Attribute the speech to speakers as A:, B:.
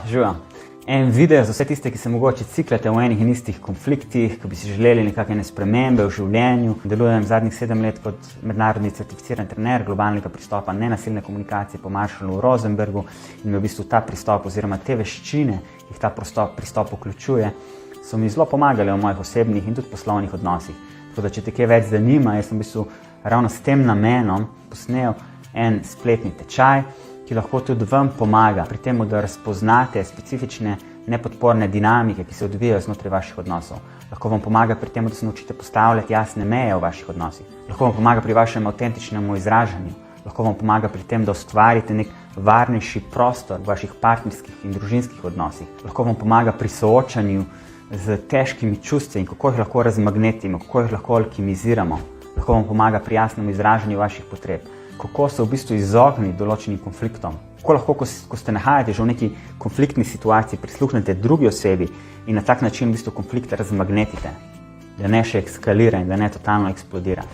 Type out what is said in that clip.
A: Živijo. En video za vse tiste, ki se mogoče ciklate v enih in istih konfliktih, ki bi si želeli nekakšne spremembe v življenju. Delujem zadnjih 7 let kot mednarodni certificiran trener globalnega pristopa nenasilne komunikacije po Marshallu Rosenbergu in v bistvu ta pristop oziroma te veščine, ki jih ta pristop vključuje, so mi zelo pomagale v mojih osebnih in tudi poslovnih odnosih. Tako da, če te kaj več zanima, jaz sem v bistvu ravno s tem namenom posnel en spletni tečaj, ki lahko tudi vam pomaga pri tem, da razpoznate specifične nepodporne dinamike, ki se odvijajo znotraj vaših odnosov. Lahko vam pomaga pri tem, da se naučite postavljati jasne meje v vaših odnosih. Lahko vam pomaga pri vašem avtentičnemu izražanju. Lahko vam pomaga pri tem, da ustvarite nek varnejši prostor v vaših partnerskih in družinskih odnosih. Lahko vam pomaga pri soočanju z težkimi čustvi in kako jih lahko razmagnetimo, kako jih lahko alkimiziramo. Lahko vam pomaga pri jasnem izražanju vaših potreb. Kako se v bistvu izogniti določenim konfliktom. Kako lahko, ko ste nahajate že v neki konfliktni situaciji, prisluhnete drugi osebi in na tak način v bistvu konflikt razmagnetite, da ne še eskalira in da ne totalno eksplodira.